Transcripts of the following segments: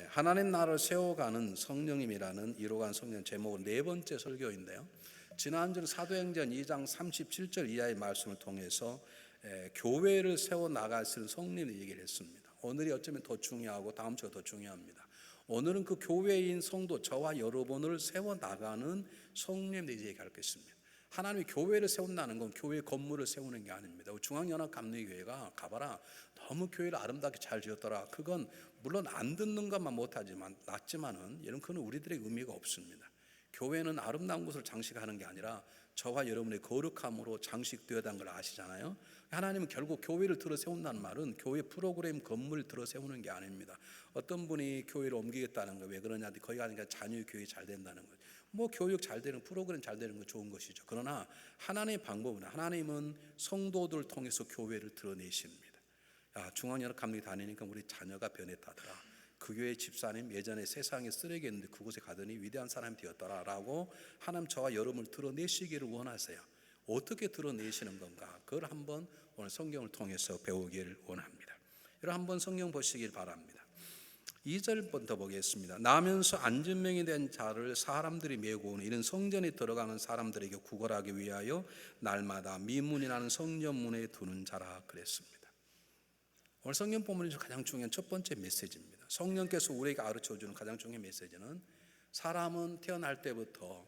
하나님 나라를 세워가는 성령님이라는 이루어간 성령 제목은 네 번째 설교인데요. 지난주는 사도행전 2장 37절 이하의 말씀을 통해서 교회를 세워나갈 수 있는 성령을 얘기를 했습니다. 오늘이 어쩌면 더 중요하고 다음 주가 더 중요합니다. 오늘은 그 교회인 성도 저와 여러분을 세워나가는 성령에 대해 얘기할 것입니다. 하나님이 교회를 세운다는 건 교회 건물을 세우는 게 아닙니다. 중앙연합감리교회가 가봐라 너무 교회를 아름답게 잘 지었더라. 그건 물론 안 듣는 것만 못하지만 낫지만은 이런 그는 우리들의 의미가 없습니다. 교회는 아름다운 곳을 장식하는 게 아니라 저와 여러분의 거룩함으로 장식되어야 한걸 아시잖아요. 하나님은 결국 교회를 들어 세운다는 말은 교회 프로그램 건물을 들어 세우는 게 아닙니다. 어떤 분이 교회를 옮기겠다는 거 왜 그러냐, 거기 가니까 자녀 교회 잘 된다는 거죠. 뭐 교육 잘 되는 프로그램 잘 되는 건 좋은 것이죠. 그러나 하나님의 방법은 하나님은 성도들을 통해서 교회를 드러내십니다. 중앙연합감리 다니니까 우리 자녀가 변했다더라. 그 교회 집사님 예전에 세상에 쓰레기였는데 그곳에 가더니 위대한 사람이 되었더라 라고 하나님 저와 여러분을 드러내시기를 원하세요. 어떻게 드러내시는 건가? 그걸 한번 오늘 성경을 통해서 배우기를 원합니다. 여러분 한번 성경 보시길 바랍니다. 2절부터 보겠습니다. 나면서 안전명이 된 자를 사람들이 메고 오는 이런 성전에 들어가는 사람들에게 구걸하기 위하여 날마다 미문이 나는 성전문에 두는 자라 그랬습니다. 오늘 성경 본문에서 가장 중요한 첫 번째 메시지입니다. 성령께서 우리에게 가르쳐주는 가장 중요한 메시지는 사람은 태어날 때부터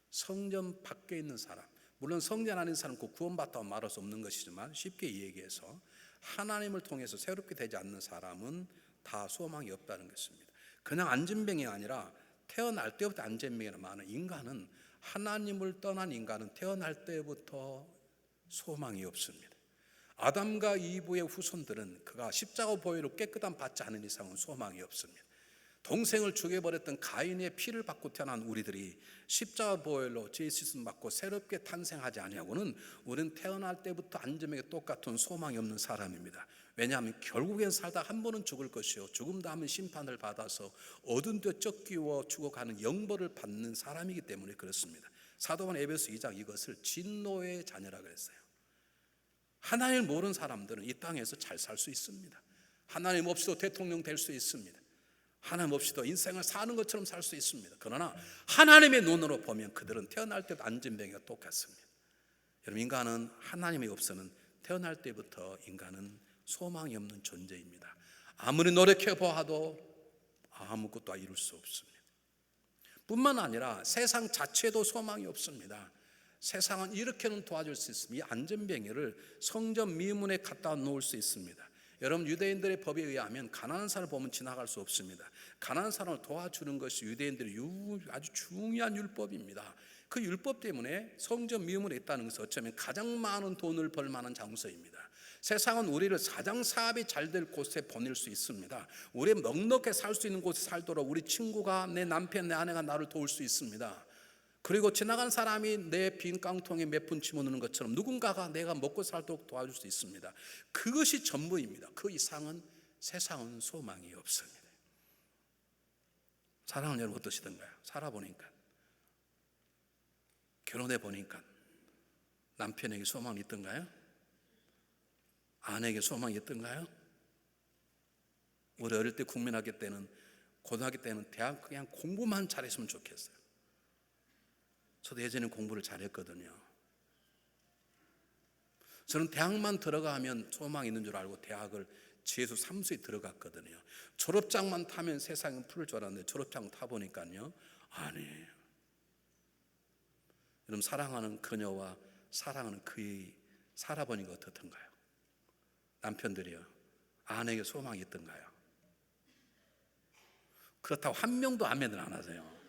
성전 밖에 있는 사람, 물론 성전 안에 있는 사람 그 구원받다고 말할 수 없는 것이지만 쉽게 얘기해서 하나님을 통해서 새롭게 되지 않는 사람은 다 소망이 없다는 것입니다. 그냥 안전병이 아니라 태어날 때부터 안전병이라 많은 인간은 하나님을 떠난 인간은 태어날 때부터 소망이 없습니다. 아담과 이브의 후손들은 그가 십자가 보혈로 깨끗함 받지 않은 이상은 소망이 없습니다. 동생을 죽여버렸던 가인의 피를 받고 태어난 우리들이 십자가 보혈로 죄 씻음 받고 새롭게 탄생하지 아니하고는 우리는 태어날 때부터 안전병에 똑같은 소망이 없는 사람입니다. 왜냐하면 결국엔 살다 한 번은 죽을 것이요 죽음 다음은 심판을 받아서 어두운 데 쫓기워 죽어가는 영벌을 받는 사람이기 때문에 그렇습니다. 사도관 에베소 2장 이것을 진노의 자녀라 그랬어요. 하나님을 모르는 사람들은 이 땅에서 잘 살 수 있습니다. 하나님 없이도 대통령 될 수 있습니다. 하나님 없이도 인생을 사는 것처럼 살 수 있습니다. 그러나 하나님의 눈으로 보면 그들은 태어날 때도 안전병이가 똑같습니다. 여러분 인간은 하나님이 없어는 태어날 때부터 인간은 소망이 없는 존재입니다. 아무리 노력해 보아도 아무것도 이룰 수 없습니다. 뿐만 아니라 세상 자체도 소망이 없습니다. 세상은 이렇게는 도와줄 수 있습니다. 이 안전병이를 성전 미문에 갖다 놓을 수 있습니다. 여러분 유대인들의 법에 의하면 가난한 사람을 보면 지나갈 수 없습니다. 가난한 사람을 도와주는 것이 유대인들의 아주 중요한 율법입니다. 그 율법 때문에 성전 미문에 있다는 것은 어쩌면 가장 많은 돈을 벌 만한 장소입니다. 세상은 우리를 가장 사업이 잘 될 곳에 보낼 수 있습니다. 우리 넉넉히 살 수 있는 곳에 살도록 우리 친구가 내 남편 내 아내가 나를 도울 수 있습니다. 그리고 지나가는 사람이 내 빈 깡통에 몇 푼 집어넣는 것처럼 누군가가 내가 먹고 살도록 도와줄 수 있습니다. 그것이 전부입니다. 그 이상은 세상은 소망이 없습니다. 사랑하는 여러분 어떠시던가요? 살아보니까 결혼해 보니까 남편에게 소망이 있던가요? 아내에게 소망이 있던가요? 우리 어릴 때 국민학교 때는 고등학교 때는 대학 그냥 공부만 잘했으면 좋겠어요. 저도 예전에 공부를 잘했거든요. 저는 대학만 들어가면 소망이 있는 줄 알고 대학을 재수 3수에 들어갔거든요. 졸업장만 타면 세상은 풀을 줄 알았는데 졸업장 타보니까요 아니에요. 여러분 사랑하는 그녀와 사랑하는 그의 살아보니까 어떻던가요? 남편들이요 아내에게 소망이 있던가요? 그렇다고 한 명도 아멘을 안 하세요.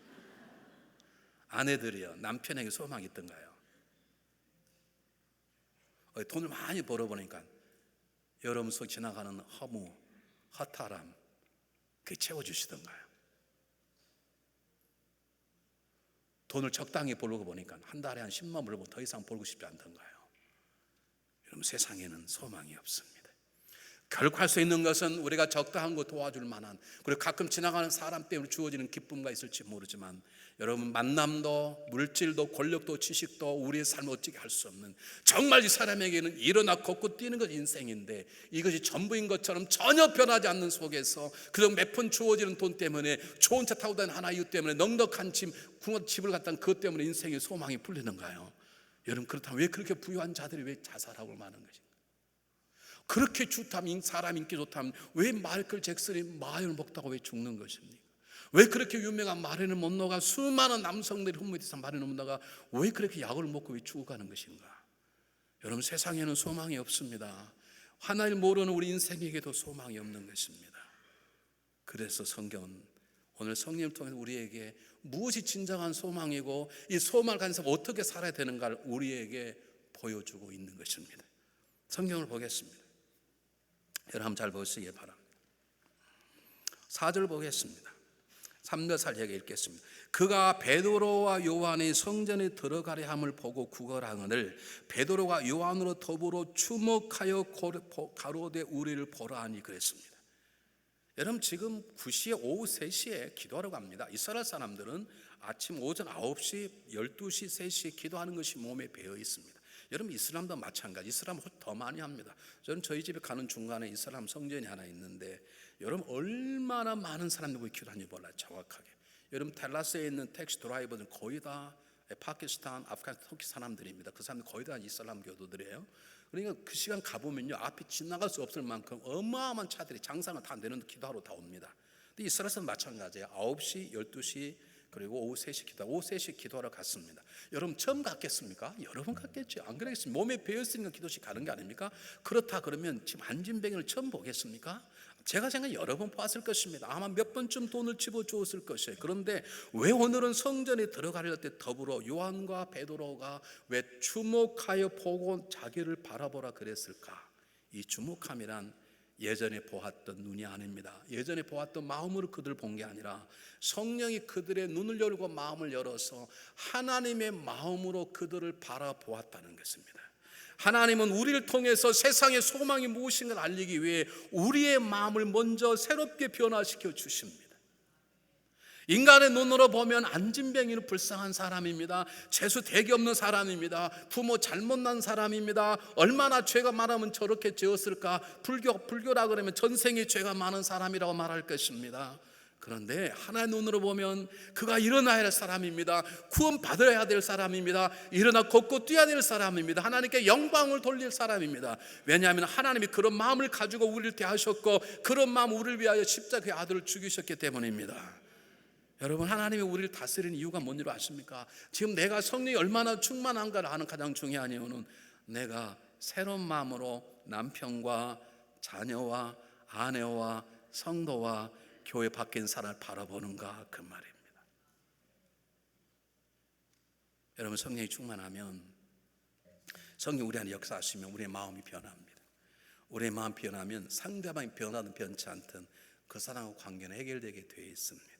아내들이요 남편에게 소망이 있던가요? 돈을 많이 벌어보니까 여러분 속 지나가는 허무, 허탈함 그게 채워주시던가요? 돈을 적당히 벌고 보니까 한 달에 한 10만 벌고 더 이상 벌고 싶지 않던가요? 여러분 세상에는 소망이 없습니다. 결코 할 수 있는 것은 우리가 적당한 거 도와줄 만한, 그리고 가끔 지나가는 사람 때문에 주어지는 기쁨과 있을지 모르지만, 여러분 만남도 물질도 권력도 지식도 우리의 삶을 어찌게 할 수 없는, 정말 이 사람에게는 일어나 걷고 뛰는 것이 인생인데 이것이 전부인 것처럼 전혀 변하지 않는 속에서, 그저 몇 푼 주어지는 돈 때문에, 좋은 차 타고 다니는 하나 이유 때문에, 넉넉한 집을 갖다 그것 때문에 인생의 소망이 풀리는가요? 여러분, 그렇다면 왜 그렇게 부유한 자들이 왜 자살하고 마는 것인가? 그렇게 좋다면, 사람 인기 좋다면 왜 마이클 잭슨이 마약을 먹다가 왜 죽는 것입니까? 왜 그렇게 유명한 마릴린 먼로가, 수많은 남성들이 흠모해서 마릴린 먼로가 왜 그렇게 약을 먹고 왜 죽어가는 것인가? 여러분, 세상에는 소망이 없습니다. 하나님 모르는 우리 인생에게도 소망이 없는 것입니다. 그래서 성경은 오늘 성령을 통해서 우리에게 무엇이 진정한 소망이고 이 소망을 가진 사람 어떻게 살아야 되는가를 우리에게 보여주고 있는 것입니다. 성경을 보겠습니다. 여러분 한번 잘 보시기 바랍니다. 4절 보겠습니다. 3절 살려게 읽겠습니다. 그가 베드로와 요한이 성전에 들어가려 함을 보고 구걸하거늘 베드로가 요한으로 더불어 주목하여 가로되 우리를 보라 하니 그랬습니다. 여러분, 지금 9시에 오후 3시에 기도하러 갑니다. 이스라엘 사람들은 아침 오전 9시, 12시, 3시에 기도하는 것이 몸에 배어 있습니다. 여러분, 이슬람도 마찬가지. 이슬람 더 많이 합니다. 저는 저희 집에 가는 중간에 이슬람 성전이 하나 있는데, 여러분 얼마나 많은 사람들이 기도하는지 몰라요, 정확하게. 여러분, 텔라스에 있는 택시 드라이버들은 거의 다 파키스탄, 아프가니스탄, 터키 사람들입니다. 그 사람들 거의 다 이슬람 교도들이에요. 그러니까 그 시간 가보면요, 앞이 지나갈 수 없을 만큼 어마어마한 차들이 장상을 다 내는 기도하러 다 옵니다. 근데 이스라엘은 마찬가지예요. 9시, 12시, 그리고 오후 3시 기도, 오후 3시 기도하러 갔습니다. 여러분 처음 갔겠습니까? 여러 번 갔겠죠. 안 그러겠습니까? 몸에 배었으니까 기도식 가는 게 아닙니까? 그렇다 그러면 지금 안진뱅이를 처음 보겠습니까? 제가 생각에 여러 번 봤을 것입니다. 아마 몇 번쯤 돈을 집어주었을 것이에요. 그런데 왜 오늘은 성전에 들어가려 때 더불어 요한과 베드로가 왜 주목하여 보고 자기를 바라보라 그랬을까? 이 주목함이란 예전에 보았던 눈이 아닙니다. 예전에 보았던 마음으로 그들을 본 게 아니라 성령이 그들의 눈을 열고 마음을 열어서 하나님의 마음으로 그들을 바라보았다는 것입니다. 하나님은 우리를 통해서 세상의 소망이 무엇인가를 알리기 위해 우리의 마음을 먼저 새롭게 변화시켜 주십니다. 인간의 눈으로 보면 안진뱅이는 불쌍한 사람입니다. 재수 대기 없는 사람입니다. 부모 잘못 난 사람입니다. 얼마나 죄가 많으면 저렇게 지었을까? 불교라 그러면 전생에 죄가 많은 사람이라고 말할 것입니다. 그런데 하나의 눈으로 보면 그가 일어나야 할 사람입니다. 구원 받아야 될 사람입니다. 일어나 걷고 뛰어야 될 사람입니다. 하나님께 영광을 돌릴 사람입니다. 왜냐하면 하나님이 그런 마음을 가지고 우리를 대하셨고 그런 마음 우리를 위하여 십자가의 아들을 죽이셨기 때문입니다. 여러분, 하나님이 우리를 다스리는 이유가 뭔지 아십니까? 지금 내가 성령이 얼마나 충만한가를 아는 가장 중요한 이유는 내가 새로운 마음으로 남편과 자녀와 아내와 성도와 교회 밖에 있는 사람을 바라보는가, 그 말입니다. 여러분, 성령이 충만하면 성령 우리 안에 역사하시면 우리의 마음이 변합니다. 우리의 마음 변하면 상대방이 변하든 변치 않든 그 사람과 관계는 해결되게 되어 있습니다.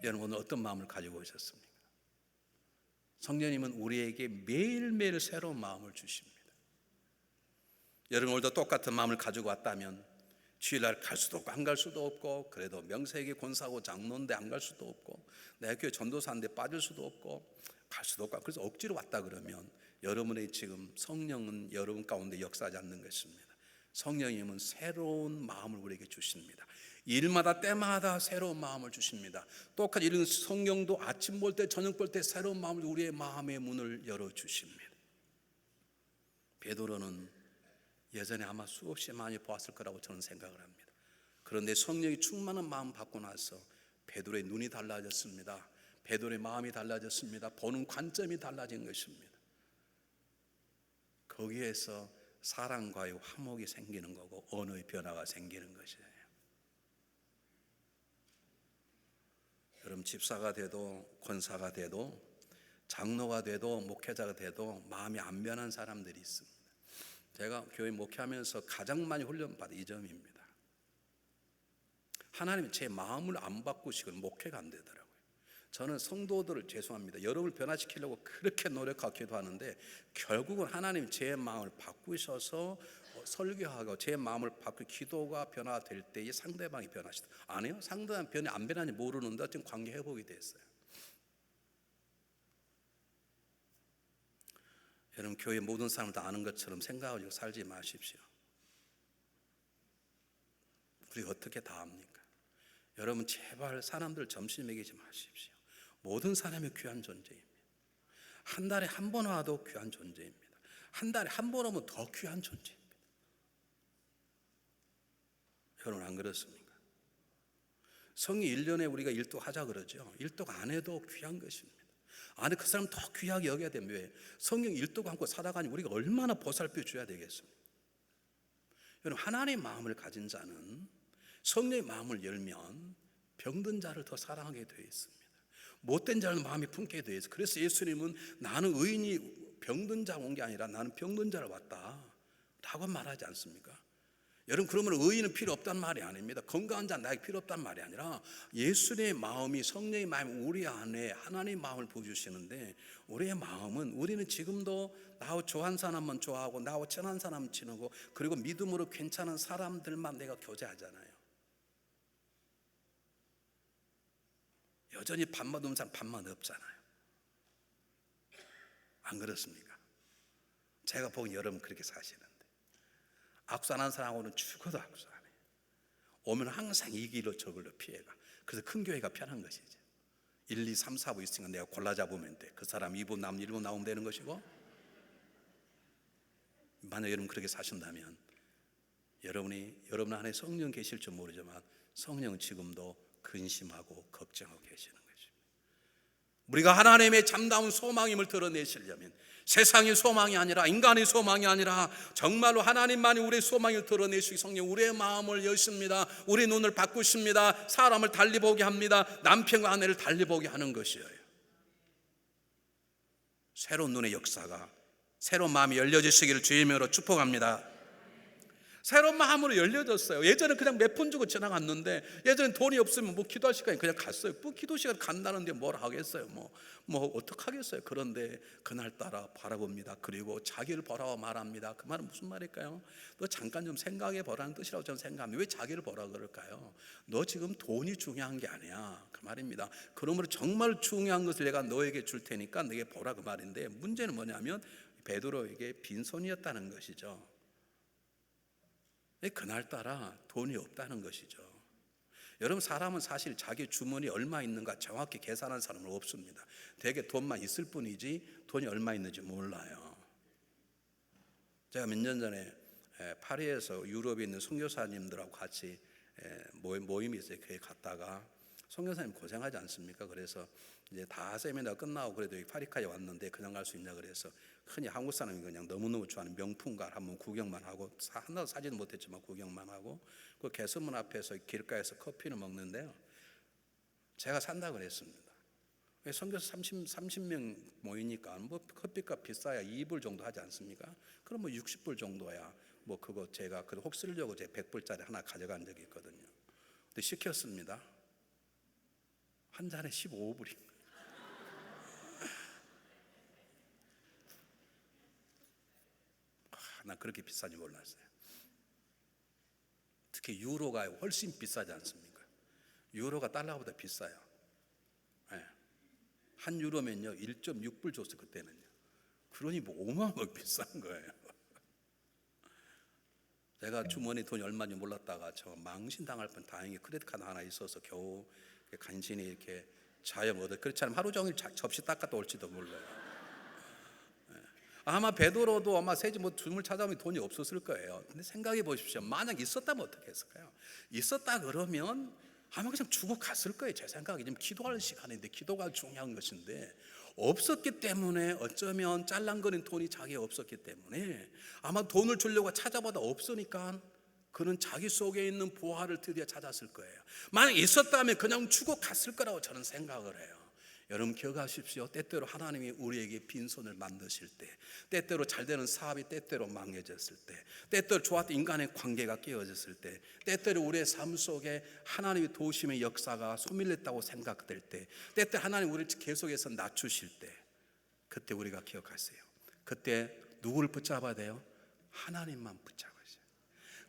여러분, 오늘 어떤 마음을 가지고 오셨습니까? 성령님은 우리에게 매일매일 새로운 마음을 주십니다. 여러분, 오늘도 똑같은 마음을 가지고 왔다면 주일날 갈 수도 없고 안 갈 수도 없고, 그래도 명세에게 권사하고 장로인데 안 갈 수도 없고, 내 교회 전도사인데 빠질 수도 없고 갈 수도 없고, 그래서 억지로 왔다 그러면 여러분의 지금 성령은 여러분 가운데 역사하지 않는 것입니다. 성령님은 새로운 마음을 우리에게 주십니다. 일마다 때마다 새로운 마음을 주십니다. 똑같이 이런 성령도 아침 볼 때 저녁 볼 때 새로운 마음을, 우리의 마음의 문을 열어주십니다. 베드로는 예전에 아마 수없이 많이 보았을 거라고 저는 생각을 합니다. 그런데 성령이 충만한 마음 받고 나서 베드로의 눈이 달라졌습니다. 베드로의 마음이 달라졌습니다. 보는 관점이 달라진 것입니다. 거기에서 사랑과의 화목이 생기는 거고 언어의 변화가 생기는 것이에요. 여러분, 집사가 돼도 권사가 돼도 장로가 돼도 목회자가 돼도 마음이 안 변한 사람들이 있습니다. 제가 교회 목회하면서 가장 많이 훈련받은 이 점입니다. 하나님이 제 마음을 안 바꾸시면 목회가 안 되더라고요. 저는 성도들을 죄송합니다. 여러분을 변화시키려고 그렇게 노력하고 기도하는데 결국은 하나님 제 마음을 바꾸셔서 설교하고 제 마음을 바꾸고 기도가 변화될 때에 상대방이 변하시다. 아니요, 상대방 변이 안 변하는지 모르는데 지금 관계 회복이 됐어요. 여러분, 교회 모든 사람을 다 아는 것처럼 생각하고 살지 마십시오. 우리가 어떻게 다 압니까? 여러분, 제발 사람들 점심 먹이지 마십시오. 모든 사람이 귀한 존재입니다. 한 달에 한 번 와도 귀한 존재입니다. 한 달에 한 번 오면 더 귀한 존재입니다. 여러분, 안 그렇습니까? 성이 1년에 우리가 일독하자 그러죠. 일독 안 해도 귀한 것입니다. 아니, 그 사람 더 귀하게 여겨야 되면 왜? 성령 일독 않고 살아가니 우리가 얼마나 보살펴 줘야 되겠습니까? 여러분, 하나님의 마음을 가진 자는 성령의 마음을 열면 병든 자를 더 사랑하게 되어 있습니다. 못된 자는 마음이 품게 되어 있어요. 그래서 예수님은 나는 의인이 병든 자 온 게 아니라 나는 병든 자를 왔다 라고 말하지 않습니까? 여러분, 그러면 의인은 필요 없단 말이 아닙니다. 건강한 자는 나에게 필요 없단 말이 아니라 예수님의 마음이, 성령의 마음이 우리 안에 하나님의 마음을 보여주시는데, 우리의 마음은 우리는 지금도 나하고 좋아하는 사람만 좋아하고 나하고 친한 사람 친하고 그리고 믿음으로 괜찮은 사람들만 내가 교제하잖아요. 여전히 밥맛 없는 사람 밥맛 없잖아요. 안 그렇습니까? 제가 보기엔 여러분 그렇게 사시는데 악수하는 사람하고는 죽어도 악수 안 해요. 오면 항상 이 길로 저 길로 피해가. 그래서 큰 교회가 편한 것이죠. 1, 2, 3, 4부 있으니까 내가 골라 잡으면 돼. 그 사람 2부 나오면 1부 나오면 되는 것이고, 만약 여러분 그렇게 사신다면 여러분 안에 성령 계실 줄 모르지만 성령은 지금도 근심하고 걱정하고 계시는 것입니다. 우리가 하나님의 참다운 소망임을 드러내시려면 세상의 소망이 아니라 인간의 소망이 아니라 정말로 하나님만이 우리의 소망을 드러내시기 성령 우리의 마음을 여십니다. 우리 눈을 바꾸십니다. 사람을 달리 보게 합니다. 남편과 아내를 달리 보게 하는 것이에요. 새로운 눈의 역사가, 새로운 마음이 열려지시기를 주의 이름으로 축복합니다. 새로운 마음으로 열려졌어요. 예전에 그냥 몇 푼 주고 지나갔는데, 예전에 돈이 없으면 뭐 기도할 시간에 그냥 갔어요. 뭐 기도 시간 간다는데 뭘 하겠어요. 뭐 어떡하겠어요. 그런데 그날따라 바라봅니다. 그리고 자기를 보라고 말합니다. 그 말은 무슨 말일까요? 너 잠깐 좀 생각해 보라는 뜻이라고 저는 생각합니다. 왜 자기를 보라 그럴까요? 너 지금 돈이 중요한 게 아니야, 그 말입니다. 그러므로 정말 중요한 것을 내가 너에게 줄 테니까 너에게 보라, 그 말인데, 문제는 뭐냐면 베드로에게 빈손이었다는 것이죠. 그날따라 돈이 없다는 것이죠. 여러분, 사람은 사실 자기 주머니 얼마 있는가 정확히 계산하는 사람은 없습니다. 대개 돈만 있을 뿐이지 돈이 얼마 있는지 몰라요. 제가 몇 년 전에 파리에서 유럽에 있는 선교사님들하고 같이 모임이 있어요. 거기 갔다가 선교사님 고생하지 않습니까? 그래서 이제 다 세미나 끝나고 그래도 여기 파리까지 왔는데 그냥 갈 수 있냐 그래서, 흔히 한국 사람이 그냥 너무너무 좋아하는 명품관 한번 구경만 하고, 하나도 사지는 못했지만 구경만 하고, 그 개수문 앞에서 길가에서 커피를 먹는데요, 제가 산다고 그랬습니다. 선교사 30명 모이니까 뭐 커피값 비싸야 2불 정도 하지 않습니까? 그럼 뭐 60불 정도야. 뭐 그거 제가 혹 쓰려고 제 100불짜리 하나 가져간 적이 있거든요. 근데 시켰습니다. 한 잔에 15불입니다. 난 그렇게 비싼지 몰랐어요. 특히 유로가 훨씬 비싸지 않습니까? 유로가 달러보다 비싸요. 네. 한 유로면요 1.6불 줬어요, 그때는요. 그러니 뭐 어마어마하게 비싼 거예요. 제가 주머니 돈이 얼마인지 몰랐다가 저 망신당할 뻔, 다행히 크레딧 카드 하나 있어서 겨우 간신히 이렇게 자염 얻어. 그렇지 않으면 하루 종일 접시 닦았다 올지도 몰라요. 아마 베드로도 아마 세지 뭐 주물 찾아오면 돈이 없었을 거예요. 근데 생각해 보십시오. 만약 있었다면 어떻게 했을까요? 있었다 그러면 아마 그냥 주고 갔을 거예요. 제 생각에 지금 기도할 시간인데, 기도가 중요한 것인데, 없었기 때문에, 어쩌면 짤랑거린 돈이 자기가 없었기 때문에 아마 돈을 주려고 찾아보다 없으니까 그는 자기 속에 있는 보화를 드디어 찾았을 거예요. 만약 있었다면 그냥 주고 갔을 거라고 저는 생각을 해요. 여러분 기억하십시오. 때때로 하나님이 우리에게 빈손을 만드실 때, 때때로 잘 되는 사업이 때때로 망해졌을 때, 때때로 좋았던 인간의 관계가 깨어졌을 때, 때때로 우리의 삶 속에 하나님의 도우심의 역사가 소멸했다고 생각될 때, 때때로 하나님 우리를 계속해서 낮추실 때, 그때 우리가 기억하세요. 그때 누구를 붙잡아야 돼요? 하나님만 붙잡으세요.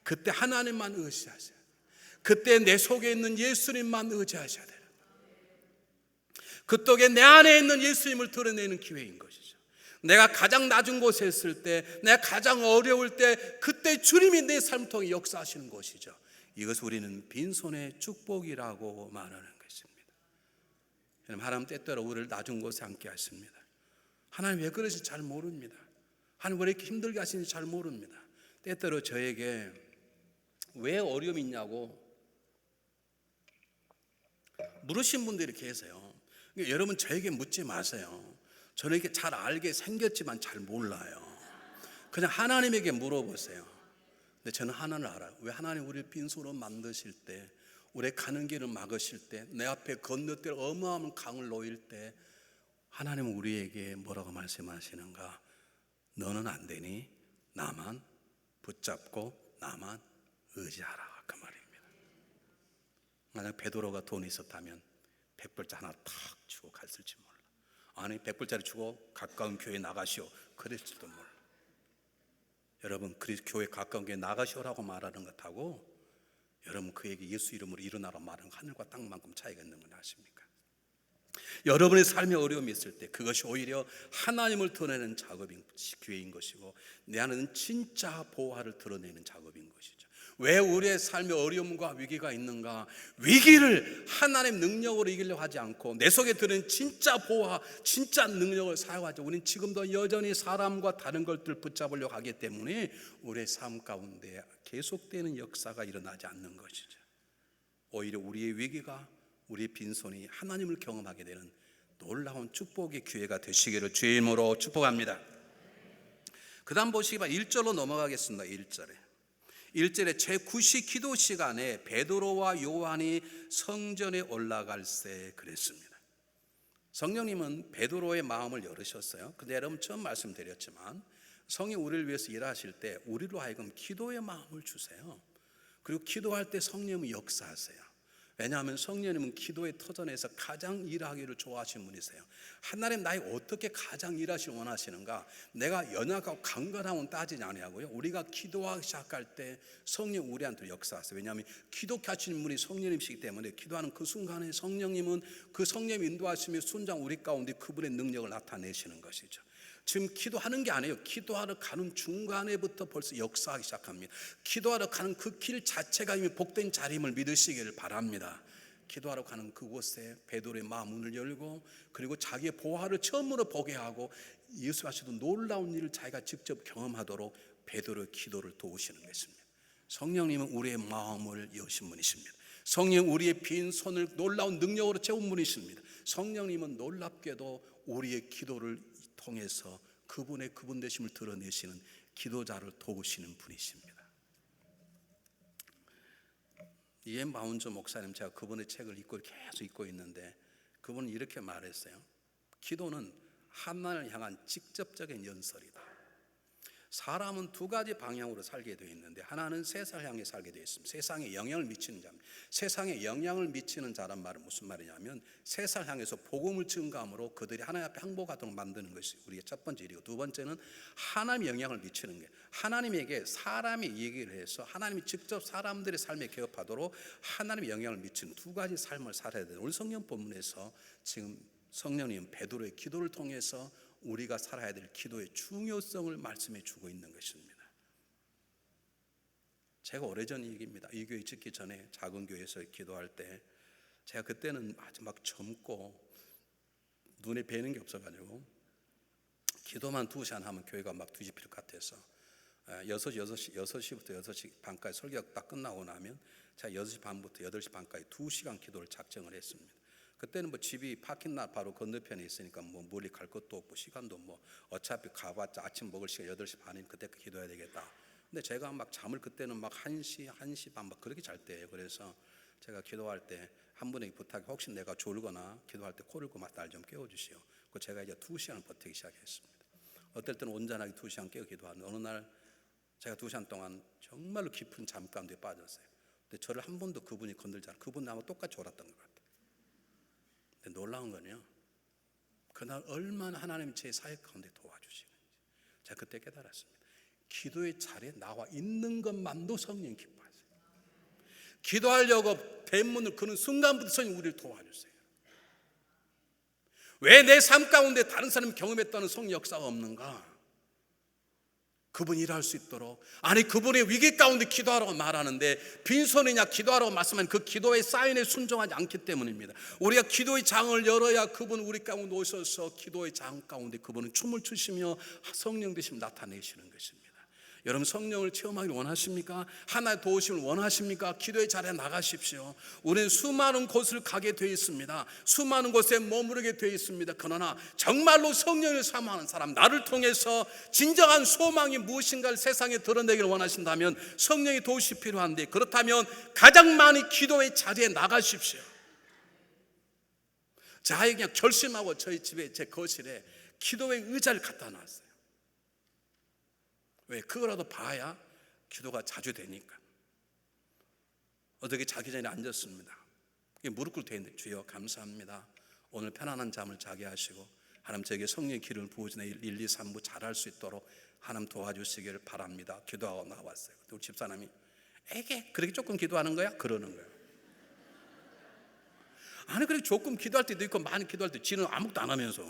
그때 하나님만 의지하세요. 그때 내 속에 있는 예수님만 의지하셔야 돼요. 그때 내 안에 있는 예수님을 드러내는 기회인 것이죠. 내가 가장 낮은 곳에 있을 때, 내가 가장 어려울 때, 그때 주님이 내 삶을 통해 역사하시는 것이죠. 이것을 우리는 빈손의 축복이라고 말하는 것입니다. 하나님 때때로 우리를 낮은 곳에 앉게 하십니다. 하나님 왜 그러신지 잘 모릅니다. 하나님 왜 이렇게 힘들게 하시는지 잘 모릅니다. 때때로 저에게 왜 어려움이 있냐고 물으신 분들이 계세요. 여러분 저에게 묻지 마세요. 저는 이렇게 잘 알게 생겼지만 잘 몰라요. 그냥 하나님에게 물어보세요. 근데 저는 하나를 알아요. 왜 하나님 우리를 빈손으로 만드실 때, 우리의 가는 길을 막으실 때, 내 앞에 건너뛸 어마어마한 강을 놓일 때 하나님은 우리에게 뭐라고 말씀하시는가? 너는 안 되니 나만 붙잡고 나만 의지하라, 그 말입니다. 만약 베드로가 돈이 있었다면 100불짜리 하나 탁 주고 갔을지 몰라. 아니 100불짜리 주고 가까운 교회 나가시오 그랬을지도 몰라. 여러분 교회 가까운 교회 나가시오라고 말하는 것하고 여러분 그에게 예수 이름으로 일어나라 말하는 하늘과 땅만큼 차이가 있는 건 아십니까? 여러분의 삶에 어려움이 있을 때 그것이 오히려 하나님을 드러내는 작업인 기회인 것이고 내 안에는 진짜 보화를 드러내는 작업인 것이죠. 왜 우리의 삶에 어려움과 위기가 있는가? 위기를 하나님 능력으로 이기려고 하지 않고 내 속에 드는 진짜 보화, 진짜 능력을 사용하죠. 우리는 지금도 여전히 사람과 다른 것들을 붙잡으려고 하기 때문에 우리의 삶 가운데 계속되는 역사가 일어나지 않는 것이죠. 오히려 우리의 위기가 우리의 빈손이 하나님을 경험하게 되는 놀라운 축복의 기회가 되시기를 주의 이름으로 축복합니다. 그 다음 보시기 바랍니다. 1절로 넘어가겠습니다. 1절에 제9시 기도 시간에 베드로와 요한이 성전에 올라갈새 그랬습니다. 성령님은 베드로의 마음을 열으셨어요. 근데 여러분 처음 말씀드렸지만 성이 우리를 위해서 일하실 때 우리로 하여금 기도의 마음을 주세요. 그리고 기도할 때 성령님은 역사하세요. 왜냐하면 성령님은 기도의 터전에서 가장 일하기를 좋아하시는 분이세요. 하나님 나에게 어떻게 가장 일하시길 원하시는가? 내가 연약하고 강건함은 따지지 아니하고요. 우리가 기도하기 시작할 때 성령 우리한테 역사하세요. 왜냐하면 기도케 하시는 분이 성령님이시기 때문에 기도하는 그 순간에 성령님은 그 성령님 인도하심이 순간 우리 가운데 그분의 능력을 나타내시는 것이죠. 지금 기도하는 게 아니에요. 기도하러 가는 중간에부터 벌써 역사하기 시작합니다. 기도하러 가는 그 길 자체가 이미 복된 자리임을 믿으시기를 바랍니다. 기도하러 가는 그곳에 베드로의 마음 문을 열고 그리고 자기의 보화를 처음으로 보게 하고 예수 하시던 놀라운 일을 자기가 직접 경험하도록 베드로의 기도를 도우시는 것입니다. 성령님은 우리의 마음을 여신 분이십니다. 성령 우리의 빈 손을 놀라운 능력으로 채운 분이십니다. 성령님은 놀랍게도 우리의 기도를 통해서 그분의 그분 되심을 드러내시는 기도자를 도우시는 분이십니다. 이엔 바운저 목사님, 제가 그분의 책을 계속 읽고 있는데 그분은 이렇게 말했어요. 기도는 하나님을 향한 직접적인 연설이다. 사람은 두 가지 방향으로 살게 되어 있는데 하나는 세상을 향해 살게 되어 있습니다. 세상에 영향을 미치는 자입니다. 세상에 영향을 미치는 자란 말은 무슨 말이냐면 세상을 향해서 복음을 증거함으로 그들이 하나님 앞에 항복하도록 만드는 것이 우리의 첫 번째 일이고, 두 번째는 하나님의 영향을 미치는 게 하나님에게 사람이 얘기를 해서 하나님이 직접 사람들의 삶에 개업하도록 하나님의 영향을 미치는 두 가지 삶을 살아야 되는 오늘 성경 본문에서 지금 성령님 베드로의 기도를 통해서 우리가 살아야 될 기도의 중요성을 말씀해 주고 있는 것입니다. 제가 오래전 얘기입니다. 이 교회 짓기 전에 작은 교회에서 기도할 때 제가 그때는 아주 막 젊고 눈에 뵈는 게 없어가지고 기도만 2시간 하면 교회가 막 뒤집힐 것 같아서 6시부터 6시 반까지 설교가 딱 끝나고 나면 제가 6시 반부터 8시 반까지 2시간 기도를 작정을 했습니다. 그때는 뭐 집이 파킹lot 바로 건너편에 있으니까 뭐 멀리 갈 것도 없고 시간도 뭐 어차피 가봤자 아침 먹을 시간 8시 반이면 그때 기도해야 되겠다. 근데 제가 막 잠을 그때는 막 1시 반 막 그렇게 잘 때예요. 그래서 제가 기도할 때 한 분에게 부탁해, 혹시 내가 졸거나 기도할 때 코를 고마 날 좀 깨워주시오. 그 제가 이제 2시간을 버티기 시작했습니다. 어떨 때는 온전하게 2시간 깨워 기도하는데 어느 날 제가 2시간 동안 정말로 깊은 잠 가운데 빠졌어요. 근데 저를 한 번도 그분이 건들지 않아요. 그분 나하고 똑같이 졸았던 것 같아요. 근데 놀라운 건요, 그날 얼마나 하나님이 제 사역 가운데 도와주시는지 제가 그때 깨달았습니다. 기도의 자리에 나와 있는 것만도 성령 기뻐하세요. 기도하려고 뱃문을 그는 순간부터 성령 우리를 도와주세요. 왜 내 삶 가운데 다른 사람이 경험했다는 성령 역사가 없는가? 그분이 일할 수 있도록, 아니 그분의 위기 가운데 기도하라고 말하는데 빈손이냐 기도하라고 말씀하는 그 기도의 사인에 순종하지 않기 때문입니다. 우리가 기도의 장을 열어야 그분 우리 가운데 오셔서 기도의 장 가운데 그분은 춤을 추시며 성령 되심 나타내시는 것입니다. 여러분 성령을 체험하기를 원하십니까? 하나의 도우심을 원하십니까? 기도의 자리에 나가십시오. 우리는 수많은 곳을 가게 되어 있습니다. 수많은 곳에 머무르게 되어 있습니다. 그러나 정말로 성령을 사모하는 사람, 나를 통해서 진정한 소망이 무엇인가를 세상에 드러내기를 원하신다면 성령의 도우심이 필요한데, 그렇다면 가장 많이 기도의 자리에 나가십시오. 자기 그냥 결심하고 저희 집에 제 거실에 기도의 의자를 갖다 놨어요. 왜? 그거라도 봐야 기도가 자주 되니까. 어떻게 자기 전에 앉았습니다. 무릎 꿇고 있는데, 주여 감사합니다. 오늘 편안한 잠을 자게 하시고 하나님 저에게 성령의 기름을 부어주네 1, 2, 3부 잘할 수 있도록 하나님 도와주시기를 바랍니다. 기도하고 나왔어요. 우리 집사람이 에게 그렇게 조금 기도하는 거야? 그러는 거예요. 아니 그렇게 조금 기도할 때도 있고 많이 기도할 때 지는 아무것도 안 하면서.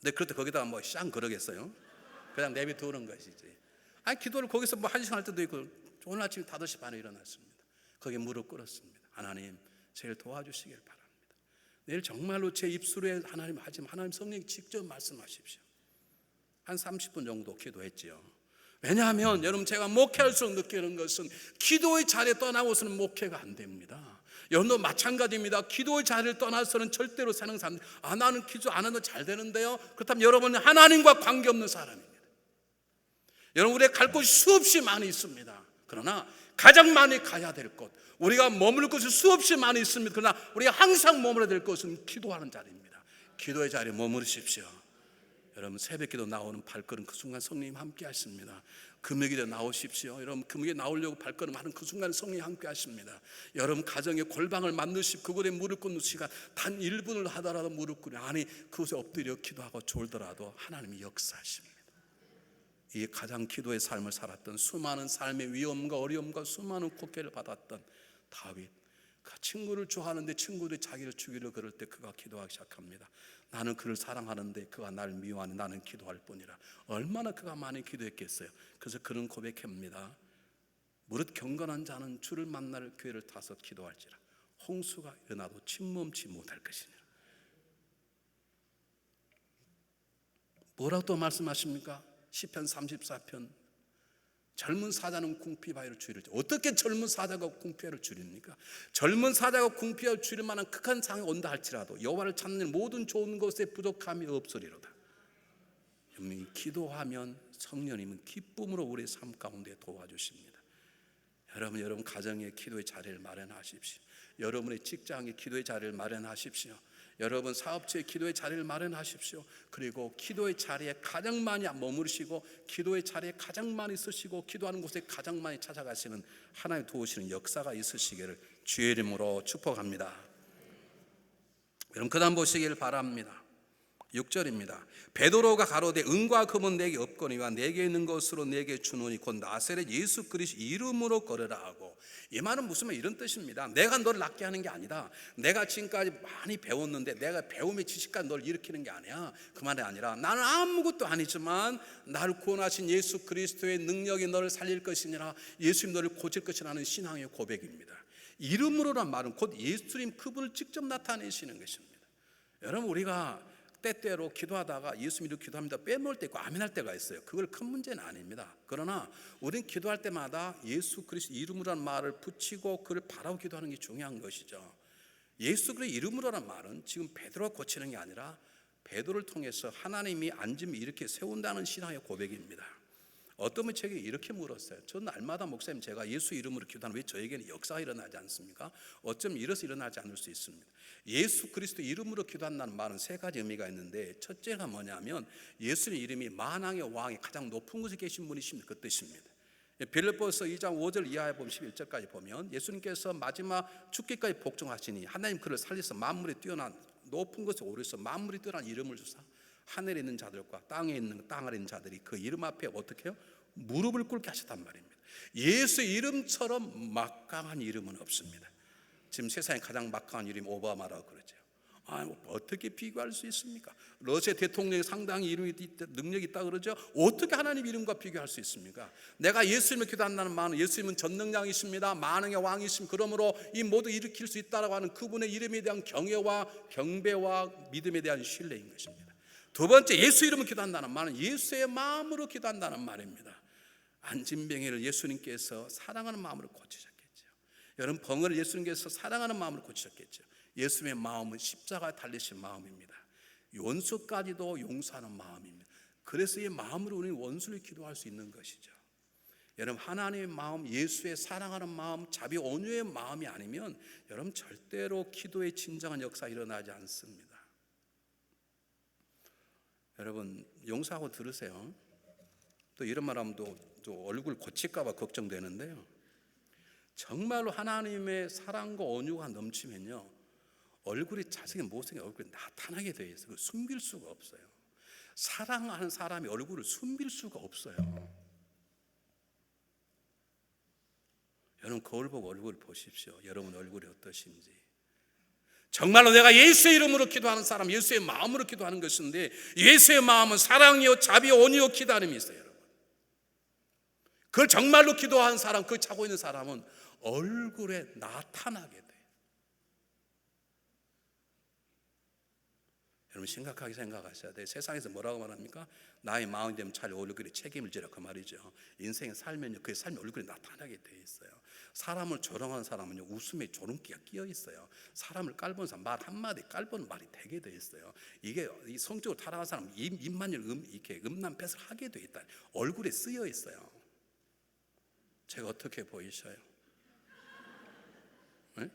근데 그럴 때 거기다가 뭐 쌍 그러겠어요? 그냥 내비두는 것이지. 아니 기도를 거기서 뭐 1시간 할 때도 있고, 오늘 아침 5시 반에 일어났습니다. 거기에 무릎 꿇었습니다. 하나님 저를 도와주시길 바랍니다. 내일 정말로 제 입술에 하나님 하지만 하나님 성령이 직접 말씀하십시오. 한 30분 정도 기도했지요. 왜냐하면 여러분 제가 목회할수록 느끼는 것은 기도의 자리에 떠나고서는 목회가 안 됩니다. 여러분도 마찬가지입니다. 기도의 자리를 떠나서는 절대로 사는 사람, 나는 기도 안 해도 잘 되는데요. 그렇다면 여러분은 하나님과 관계없는 사람입니다. 여러분 우리가 갈 곳이 수없이 많이 있습니다. 그러나 가장 많이 가야 될 곳, 우리가 머물 곳이 수없이 많이 있습니다. 그러나 우리가 항상 머물러야 될 곳은 기도하는 자리입니다. 기도의 자리에 머무르십시오. 여러분 새벽기도 나오는 발걸음 그 순간 성령님 함께 하십니다. 금요일에 나오십시오. 여러분 금요일에 나오려고 발걸음 하는 그 순간 성령이 함께 하십니다. 여러분 가정의 골방을 만드시고 그곳에 무릎 꿇는 시간 단 1분을 하더라도 무릎 꿇으며, 아니 그곳에 엎드려 기도하고 졸더라도 하나님이 역사하십니다. 이 가장 기도의 삶을 살았던, 수많은 삶의 위험과 어려움과 수많은 곡해를 받았던 다윗, 그 친구를 좋아하는데 친구들이 자기를 죽이려 그럴 때 그가 기도하기 시작합니다. 나는 그를 사랑하는데 그가 나를 미워하니 나는 기도할 뿐이라. 얼마나 그가 많이 기도했겠어요. 그래서 그는 고백합니다. 무릇 경건한 자는 주를 만날 기회를 타서 기도할지라 홍수가 일어나도 침범치 못할 것이니라. 뭐라고 또 말씀하십니까? 시편 34편 젊은 사자는 궁핍하여를 줄이지. 어떻게 젊은 사자가 궁핍하여를 줄입니까? 젊은 사자가 궁핍하여를 줄일 만한 극한 상황이 온다 할지라도 여호와를 찾는 모든 좋은 것에 부족함이 없으리로다. 여러분 기도하면 성령님은 기쁨으로 우리의 삶 가운데 도와주십니다. 여러분 가정에 기도의 자리를 마련하십시오. 여러분의 직장에 기도의 자리를 마련하십시오. 여러분 사업체에 기도의 자리를 마련하십시오. 그리고 기도의 자리에 가장 많이 머무르시고 기도의 자리에 가장 많이 쓰시고 기도하는 곳에 가장 많이 찾아가시는 하나님 도우시는 역사가 있으시기를 주의 이름으로 축복합니다. 여러분 그 다음 보시길 바랍니다. 6절입니다. 베드로가 가로되 은과 금은 내게 없거니와 내게 있는 것으로 내게 주노니 곧 나사렛 예수 그리스도 이름으로 걸으라 하고, 이 말은 무슨 말 이런 뜻입니다. 내가 너를 낫게 하는 게 아니다. 내가 지금까지 많이 배웠는데 내가 배움의 지식까지 너를 일으키는 게 아니야. 그 말이 아니라 나는 아무것도 아니지만 나를 구원하신 예수 그리스도의 능력이 너를 살릴 것이니라, 예수님 너를 고칠 것이라는 신앙의 고백입니다. 이름으로란 말은 곧 예수님 그분을 직접 나타내시는 것입니다. 여러분 우리가 때때로 기도하다가 예수님으로 기도합니다 빼먹을 때 있고 아멘할 때가 있어요. 그걸 큰 문제는 아닙니다. 그러나 우리는 기도할 때마다 예수 그리스도 이름으로라는 말을 붙이고 그를 바라고 기도하는 게 중요한 것이죠. 예수 그리스도 이름으로라는 말은 지금 베드로가 고치는 게 아니라 베드로를 통해서 하나님이 앉으면 이렇게 세운다는 신앙의 고백입니다. 어떤 분이 제게 이렇게 물었어요. 저는 날마다 목사님 제가 예수 이름으로 기도하는 왜 저에게는 역사가 일어나지 않습니까? 어쩌면 이래서 일어나지 않을 수 있습니다. 예수 그리스도 이름으로 기도한다는 말은 세 가지 의미가 있는데, 첫째가 뭐냐면 예수님 이름이 만왕의 왕이 가장 높은 곳에 계신 분이십니다. 그 뜻입니다. 빌립보서 2장 5절 이하에 보면 11절까지 보면 예수님께서 마지막 죽기까지 복종하시니 하나님 그를 살리사 만물이 뛰어난 높은 곳에 오르셔서 만물이 뛰어난 이름을 주사 하늘에 있는 자들과 땅에 있는 땅 아래 있는 자들이 그 이름 앞에 어떻게 해요? 무릎을 꿇게 하셨단 말입니다. 예수의 이름처럼 막강한 이름은 없습니다. 지금 세상에 가장 막강한 이름이 오바마라고 그러죠. 어떻게 비교할 수 있습니까? 러시아 대통령이 상당히 이름이 능력이 있다 그러죠. 어떻게 하나님 이름과 비교할 수 있습니까? 내가 예수님을 기도한다는 말은 예수님은 전능량이십니다. 만왕의 왕이십니다. 그러므로 이 모두 일으킬 수 있다라고 하는 그분의 이름에 대한 경외와 경배와 믿음에 대한 신뢰인 것입니다. 두 번째, 예수 이름을 기도한다는 말은 예수의 마음으로 기도한다는 말입니다. 안진뱅이를 예수님께서 사랑하는 마음으로 고치셨겠죠. 여러분, 벙어를 예수님께서 사랑하는 마음으로 고치셨겠죠. 예수님의 마음은 십자가에 달리신 마음입니다. 원수까지도 용서하는 마음입니다. 그래서 이 마음으로 우리는 원수를 기도할 수 있는 것이죠. 여러분, 하나님의 마음, 예수의 사랑하는 마음, 자비 온유의 마음이 아니면 여러분 절대로 기도의 진정한 역사가 일어나지 않습니다. 여러분, 용서하고 들으세요. 또 이런 말하면 또 얼굴 고칠까 봐 걱정되는데요, 정말로 하나님의 사랑과 온유가 넘치면요, 얼굴이 잘생긴 못생긴 얼굴이 나타나게 돼 있어요. 숨길 수가 없어요. 사랑하는 사람이 얼굴을 숨길 수가 없어요. 여러분, 거울 보고 얼굴을 보십시오. 여러분 얼굴이 어떠신지. 정말로 내가 예수의 이름으로 기도하는 사람, 예수의 마음으로 기도하는 것인데, 예수의 마음은 사랑이요 자비요 온유요 기다림이 있어요. 여러분, 그걸 정말로 기도하는 사람, 그걸 차고 있는 사람은 얼굴에 나타나게 돼요. 여러분, 심각하게 생각하셔야 돼요. 세상에서 뭐라고 말합니까? 나의 마음이 되면 잘 얼굴에 책임을 지라, 그 말이죠. 인생에 살면요, 그의 삶이 얼굴에 나타나게 돼 있어요. 사람을 조롱하는 사람은요, 웃음에 조롱기가 끼어 있어요. 사람을 깔보는 사람, 말 한마디 깔보는 말이 되게 돼 있어요. 이게 이 성적으로 타락한 사람 입만 이렇게 음란패설 하게 돼 있다. 얼굴에 쓰여 있어요. 제가 어떻게 보이셔요? 네?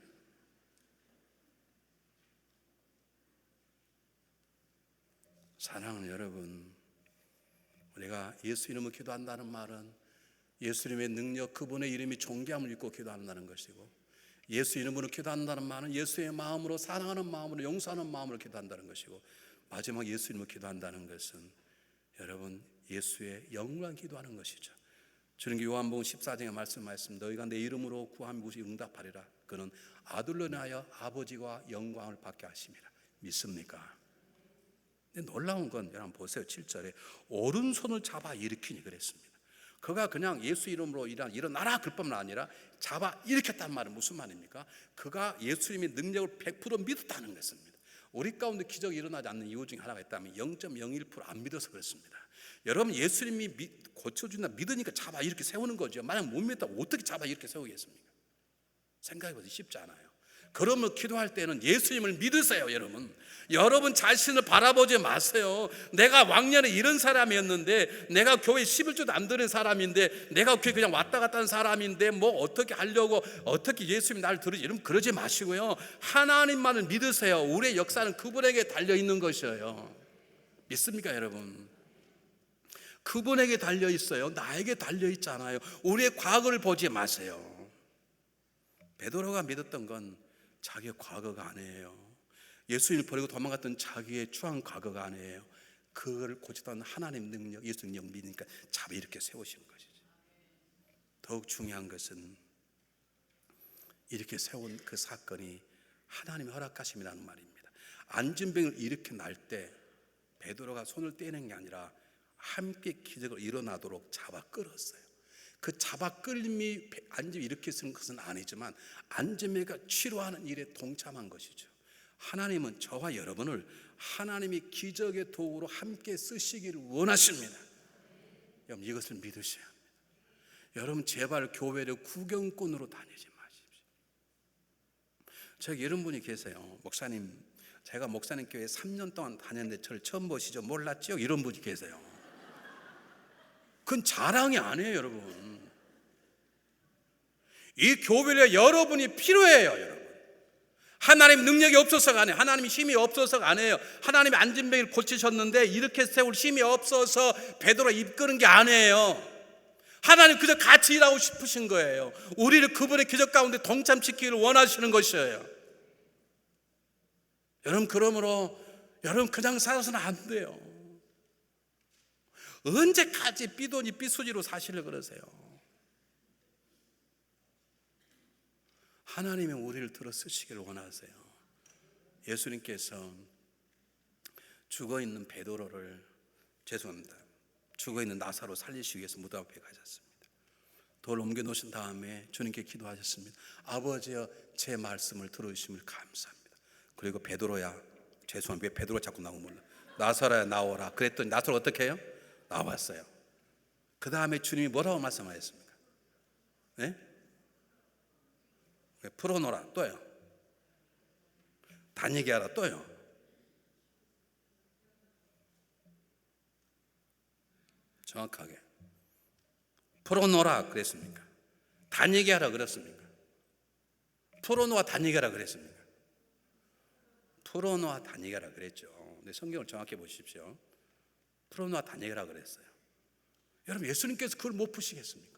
사랑하는 여러분, 우리가 예수 이름으로 기도한다는 말은 예수님의 능력, 그분의 이름이 존귀함을 입고 기도한다는 것이고, 예수 이름으로 기도한다는 말은 예수의 마음으로, 사랑하는 마음으로, 용서하는 마음으로 기도한다는 것이고, 마지막 예수 이름으로 기도한다는 것은 여러분 예수의 영광 기도하는 것이죠. 주는 요한복음 14장에 말씀하셨습니다. 너희가 내 이름으로 구하면 무엇이 응답하리라. 그는 아들로 인하여 아버지와 영광을 받게 하심이라. 믿습니까? 놀라운 건 여러분 보세요. 7절에 오른손을 잡아 일으키니 그랬습니다. 그가 그냥 예수 이름으로 일어나라 그뿐만 아니라 잡아 일으켰다는 말은 무슨 말입니까? 그가 예수님의 능력을 100% 믿었다는 것입니다. 우리 가운데 기적이 일어나지 않는 이유 중에 하나가 있다면 0.01% 안 믿어서 그렇습니다. 여러분, 예수님이 고쳐준다 믿으니까 잡아 이렇게 세우는 거죠. 만약 못 믿다면 어떻게 잡아 이렇게 세우겠습니까? 생각해보세요. 쉽지 않아요. 그러면 기도할 때는 예수님을 믿으세요. 여러분 자신을 바라보지 마세요. 내가 왕년에 이런 사람이었는데, 내가 교회 11조도 안 드는 사람인데, 내가 교회 그냥 왔다 갔다 하는 사람인데 뭐 어떻게 하려고, 어떻게 예수님이 나를 들으지, 여러분 그러지 마시고요, 하나님만을 믿으세요. 우리의 역사는 그분에게 달려있는 것이에요. 믿습니까 여러분? 그분에게 달려있어요. 나에게 달려있잖아요. 우리의 과거를 보지 마세요. 베드로가 믿었던 건 자기의 과거가 아니에요. 예수님을 버리고 도망갔던 자기의 추한 과거가 아니에요. 그걸 고치던 하나님 능력, 예수 능력 믿으니까 잡아 이렇게 세우시는 것이죠. 더욱 중요한 것은 이렇게 세운 그 사건이 하나님의 허락하심이라는 말입니다. 안진병을 이렇게 날 때 베드로가 손을 떼는 게 아니라 함께 기적으로 일어나도록 잡아 끌었어요. 그 잡아 끌림이 안진병 이렇게 쓰는 것은 아니지만 안진병이가 치료하는 일에 동참한 것이죠. 하나님은 저와 여러분을 하나님이 기적의 도구로 함께 쓰시기를 원하십니다. 여러분 이것을 믿으셔야 합니다. 여러분 제발 교회를 구경꾼으로 다니지 마십시오. 저기 이런 분이 계세요. 목사님, 제가 목사님 교회 3년 동안 다녔는데 저를 처음 보시죠? 몰랐죠? 이런 분이 계세요. 그건 자랑이 아니에요, 여러분. 이 교회에 여러분이 필요해요, 여러분. 하나님 능력이 없어서가 아니에요. 하나님 힘이 없어서가 아니에요. 하나님이 안진뱅이를 고치셨는데 이렇게 세울 힘이 없어서 베드로가 이끄는 게 아니에요. 하나님 그저 같이 일하고 싶으신 거예요. 우리를 그분의 기적 가운데 동참시키기를 원하시는 것이에요. 여러분, 그러므로 여러분 그냥 살아서는 안 돼요. 언제까지 삐돈이 삐수지로 사시려고 그러세요? 하나님이 우리를 들어 쓰시기를 원하세요. 예수님께서 죽어있는 베드로를, 죄송합니다, 죽어있는 나사로 살리시기 위해서 무덤 앞에 가셨습니다. 돌 옮겨놓으신 다음에 주님께 기도하셨습니다. 아버지여, 제 말씀을 들어주심을 감사합니다. 그리고 베드로야, 죄송합니다, 왜 베드로가 자꾸 나오고 몰라, 나사로야 나오라 그랬더니 나사로 어떻게 해요? 나왔어요. 그 다음에 주님이 뭐라고 말씀하셨습니까? 네? 풀어놓으라, 또요. 다니게 하라, 또요. 정확하게 풀어놓으라 그랬습니까? 다니게 하라 그랬습니까? 풀어놓아 다니게 하라 그랬습니까? 풀어놓아 다니게 하라 그랬죠. 근데 성경을 정확히 보십시오. 풀어놓아 다니게 하라 그랬어요. 여러분, 예수님께서 그걸 못 푸시겠습니까?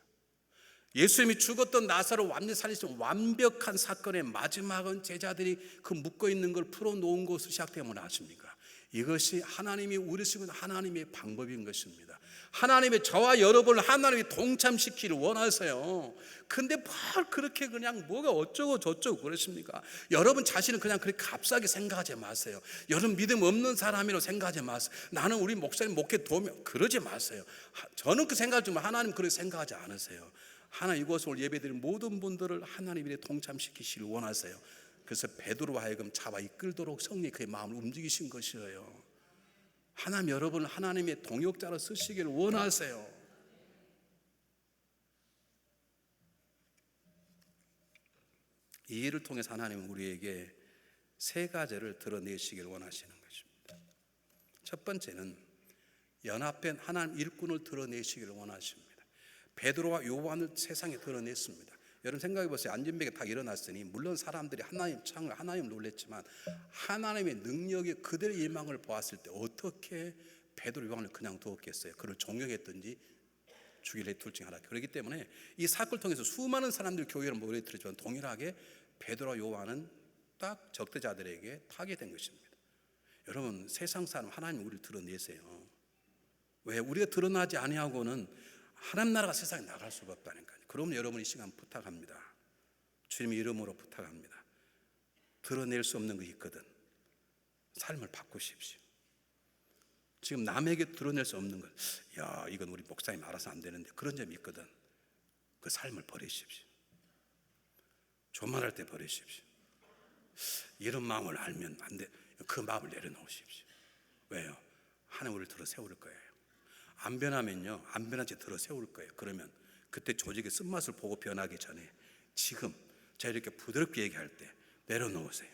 예수님이 죽었던 나사로 완전히 살리신 완벽한 사건의 마지막은 제자들이 그 묶어있는 걸 풀어놓은 것으로 시작되면 아십니까? 이것이 하나님이 우리시고 하나님의 방법인 것입니다. 하나님의 저와 여러분을 하나님이 동참시키기를 원하세요. 근데 뭘 그렇게 그냥 뭐가 어쩌고 저쩌고 그러십니까? 여러분 자신은 그냥 그렇게 값싸게 생각하지 마세요. 여러분 믿음 없는 사람이라고 생각하지 마세요. 나는 우리 목사님 목회 도우면 그러지 마세요. 저는 그 생각 좀, 하나님 그렇게 생각하지 않으세요. 하나님 이곳에 올 예배드린 모든 분들을 하나님이 동참시키시길 원하세요. 그래서 베드로와 하여금 잡아 이끌도록 성령이 그의 마음을 움직이신 것이에요. 하나님 여러분을 하나님의 동역자로 쓰시기를 원하세요. 이 일을 통해서 하나님은 우리에게 세 가지를 드러내시기를 원하시는 것입니다. 첫 번째는 연합된 하나님 일꾼을 드러내시기를 원하십니다. 베드로와 요한을 세상에 드러냈습니다. 여러분 생각해 보세요. 안진뱅이 딱 일어났으니 물론 사람들이 하나님 놀랬지만 하나님의 능력이 그들의 예망을 보았을 때 어떻게 베드로 요한을 그냥 두었겠어요? 그를 종용했든지 죽일래 둘 중 하나. 그렇기 때문에 이 사건을 통해서 수많은 사람들이 교회를 모여들었지만 동일하게 베드로와 요한은 딱 적대자들에게 파괴된 것입니다. 여러분 세상 사람 하나님 우리를 드러내세요. 왜? 우리가 드러나지 아니하고는 하나님 나라가 세상에 나갈 수가 없다니까요. 그러면 여러분 이 시간 부탁합니다. 주님의 이름으로 부탁합니다. 드러낼 수 없는 게 있거든. 삶을 바꾸십시오. 지금 남에게 드러낼 수 없는 것, 야 이건 우리 목사님 알아서 안 되는데, 그런 점이 있거든. 그 삶을 버리십시오. 존말할 때 버리십시오. 이런 마음을 알면 안 돼. 그 마음을 내려놓으십시오. 왜요? 하나님 우리를 들어 세울 거예요. 안 변하면요, 안 변한 채 들어 세울 거예요. 그러면 그때 조직의 쓴맛을 보고 변하기 전에 지금 제가 이렇게 부드럽게 얘기할 때 내려놓으세요.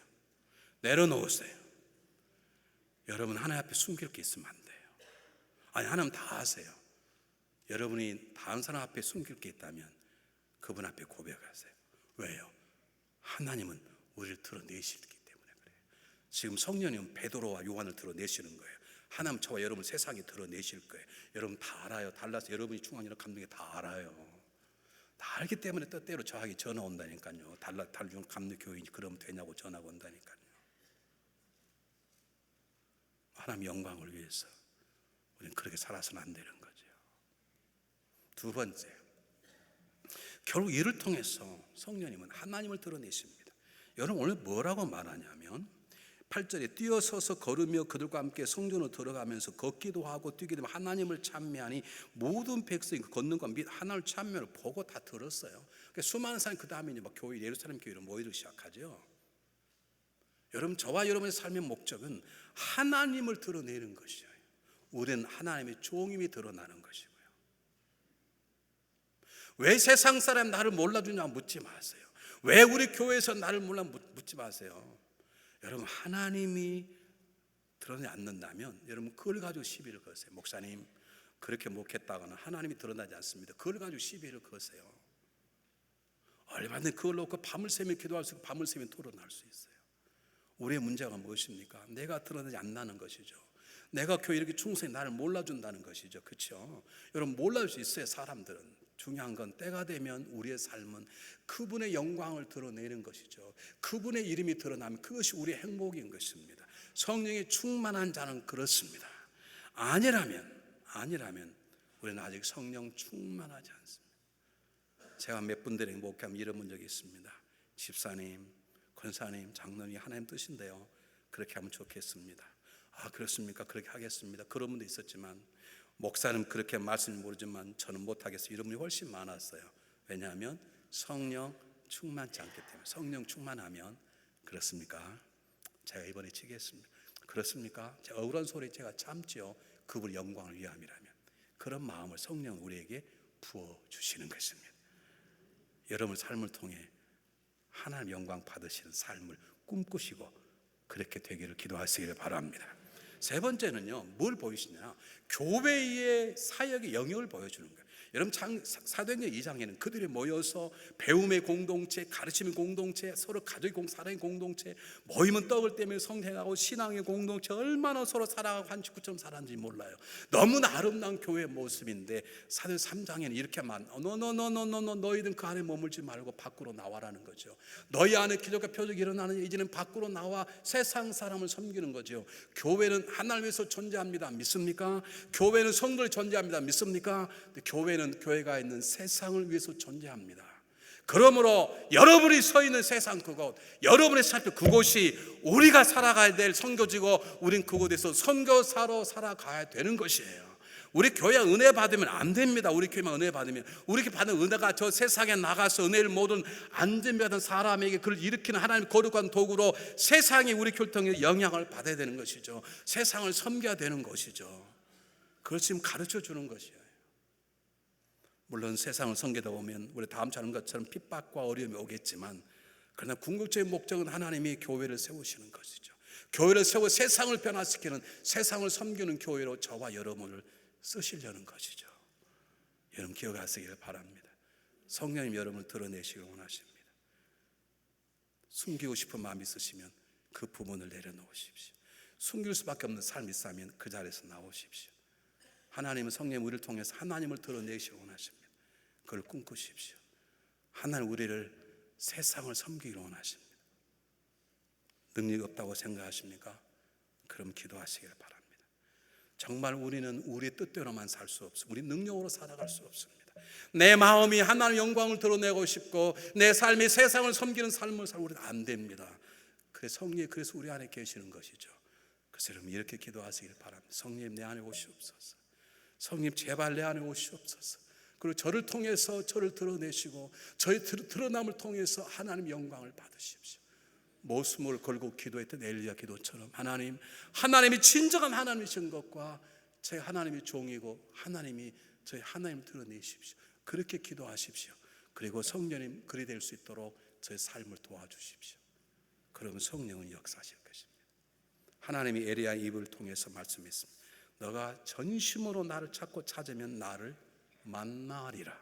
내려놓으세요. 여러분 하나님 앞에 숨길 게 있으면 안 돼요. 아니 하나님 다 아세요. 여러분이 다른 사람 앞에 숨길 게 있다면 그분 앞에 고백하세요. 왜요? 하나님은 우리를 드러내시기 때문에 그래요. 지금 성령님은 베드로와 요한을 드러내시는 거예요. 하나님 저와 여러분 세상에 드러내실 거예요. 여러분 다 알아요. 달라서 여러분이 중앙이나 감독이 다 알아요. 다 알기 때문에 때때로 저에게 전화 온다니까요. 달중 감독 교인이 그러면 되냐고 전화가 온다니까요. 하나님 영광을 위해서 우리는 그렇게 살아서는 안 되는 거죠. 두 번째, 결국 이를 통해서 성령님은 하나님을 드러내십니다. 여러분 오늘 뭐라고 말하냐면 8절에 뛰어서서 걸으며 그들과 함께 성전으로 들어가면서 걷기도 하고 뛰기도 하고 하나님을 찬미하니 모든 백성이 걷는 것 및 하나님을 찬미를 보고 다 들었어요. 그러니까 수많은 사람이 그 다음에 막 교회, 예루살렘 교회로 모이기 시작하죠. 여러분 저와 여러분의 삶의 목적은 하나님을 드러내는 것이에요. 우리는 하나님의 종임이 드러나는 것이고요. 왜 세상 사람 나를 몰라주냐 묻지 마세요. 왜 우리 교회에서 나를 몰라 묻지 마세요. 여러분 하나님이 드러내지 않는다면 여러분 그걸 가지고 시비를 거세요. 목사님 그렇게 못했다가는 하나님이 드러나지 않습니다. 그걸 가지고 시비를 거세요. 얼마든지 그걸 놓고 밤을 새며 기도할 수 있고 밤을 새며 토론할 수 있어요. 우리의 문제가 무엇입니까? 내가 드러나지 않는다는 것이죠. 내가 교회 이렇게 충성히 나를 몰라준다는 것이죠. 그렇죠? 여러분, 몰라줄 수 있어요. 사람들은. 중요한 건 때가 되면 우리의 삶은 그분의 영광을 드러내는 것이죠. 그분의 이름이 드러나면 그것이 우리의 행복인 것입니다. 성령이 충만한 자는 그렇습니다. 아니라면 우리는 아직 성령 충만하지 않습니다. 제가 몇 분들에게 목회하면 이런 본 적이 있습니다. 집사님, 권사님, 장로님, 하나님 뜻인데요, 그렇게 하면 좋겠습니다. 아, 그렇습니까? 그렇게 하겠습니다. 그런 분도 있었지만, 목사님 그렇게 말씀을 모르지만 저는 못하겠어요. 이런 분이 훨씬 많았어요. 왜냐하면 성령 충만치 않기 때문에. 성령 충만하면, 그렇습니까? 제가 이번에 치겠습니다. 그렇습니까? 제 억울한 소리 제가 참지요. 그분의 영광을 위함이라면. 그런 마음을 성령 우리에게 부어주시는 것입니다. 여러분 삶을 통해 하나님 영광 받으시는 삶을 꿈꾸시고 그렇게 되기를 기도하시기를 바랍니다. 세 번째는요, 뭘 보이시냐? 교회의 사역의 영역을 보여주는 거예요. 여러분 사도행전 2장에는 그들이 모여서 배움의 공동체, 가르침의 공동체, 서로 가족의 사랑의 공동체, 모이면 떡을 떼며 성행하고 신앙의 공동체, 얼마나 서로 사랑하고 한 식구처럼 살았는지 몰라요. 너무나 아름다운 교회의 모습인데 사도행전 3장에는 이렇게 너희들은 그 안에 머물지 말고 밖으로 나와라는 거죠. 너희 안에 기적과 표적이 일어나는 이제는 밖으로 나와 세상 사람을 섬기는 거죠. 교회는 하나님을 위해서 존재합니다. 믿습니까? 교회는 성도를 존재합니다. 믿습니까? 교회는 교회가 있는 세상을 위해서 존재합니다. 그러므로 여러분이 서 있는 세상 그곳, 여러분의 삶 그곳이 우리가 살아가야 될 선교지고 우린 그곳에서 선교사로 살아가야 되는 것이에요. 우리 교회가 은혜 받으면 안 됩니다. 우리 교회만 은혜 받으면, 우리 받은 은혜가 저 세상에 나가서 은혜를 모든 안전받은 사람에게 그를 일으키는 하나님의 거룩한 도구로 세상이 우리 교회를 통해 영향을 받아야 되는 것이죠. 세상을 섬겨야 되는 것이죠. 그걸 지금 가르쳐 주는 것이에요. 물론 세상을 섬기다 보면 우리 다음 차는 것처럼 핍박과 어려움이 오겠지만, 그러나 궁극적인 목적은 하나님이 교회를 세우시는 것이죠. 교회를 세워 세상을 변화시키는, 세상을 섬기는 교회로 저와 여러분을 쓰시려는 것이죠. 여러분 기억하시기를 바랍니다. 성령님 여러분을 드러내시길 원하십니다. 숨기고 싶은 마음이 있으시면 그 부분을 내려놓으십시오. 숨길 수밖에 없는 삶이 있다면 그 자리에서 나오십시오. 하나님은 성령 우리를 통해서 하나님을 드러내시길 원하십니다. 그걸 꿈꾸십시오. 하나님 우리를 세상을 섬기기를 원하십니다. 능력이 없다고 생각하십니까? 그럼 기도하시길 바랍니다. 정말 우리는 우리의 뜻대로만 살 수 없습니다. 우리 능력으로 살아갈 수 없습니다. 내 마음이 하나님의 영광을 드러내고 싶고 내 삶이 세상을 섬기는 삶을 살고 우리는 안 됩니다. 성령이 그래서 우리 안에 계시는 것이죠. 그래서 여러분 이렇게 기도하시길 바랍니다. 성령님 내 안에 오시옵소서. 성령님 제발 내 안에 오시옵소서. 그리고 저를 통해서 저를 드러내시고 저의 드러남을 통해서 하나님 영광을 받으십시오. 목숨을 걸고 기도했던 엘리야 기도처럼 하나님이 진정한 하나님이신 것과 제 하나님이 종이고 하나님이 저희 하나님을 드러내십시오. 그렇게 기도하십시오. 그리고 성령님 그리 될 수 있도록 저의 삶을 도와주십시오. 그러면 성령은 역사하실 것입니다. 하나님이 엘리야의 입을 통해서 말씀했습니다. 너가 전심으로 나를 찾으면 나를 만나리라.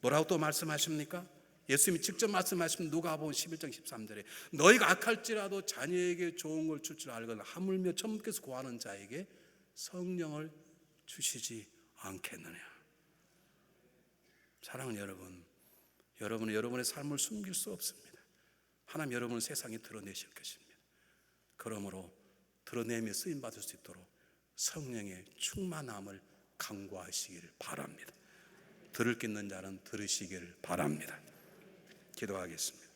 뭐라고 또 말씀하십니까? 예수님이 직접 말씀하시면 누가복음 11장 13절에 너희가 악할지라도 자녀에게 좋은 걸 줄 줄 알거나 하물며 천부께서 구하는 자에게 성령을 주시지 않겠느냐. 사랑하는 여러분, 여러분은 여러분의 삶을 숨길 수 없습니다. 하나님 여러분을 세상에 드러내실 것입니다. 그러므로 드러내며 쓰임받을 수 있도록 성령의 충만함을 간구하시기를 바랍니다. 들을 게 있는 자는 들으시기를 바랍니다. 기도하겠습니다.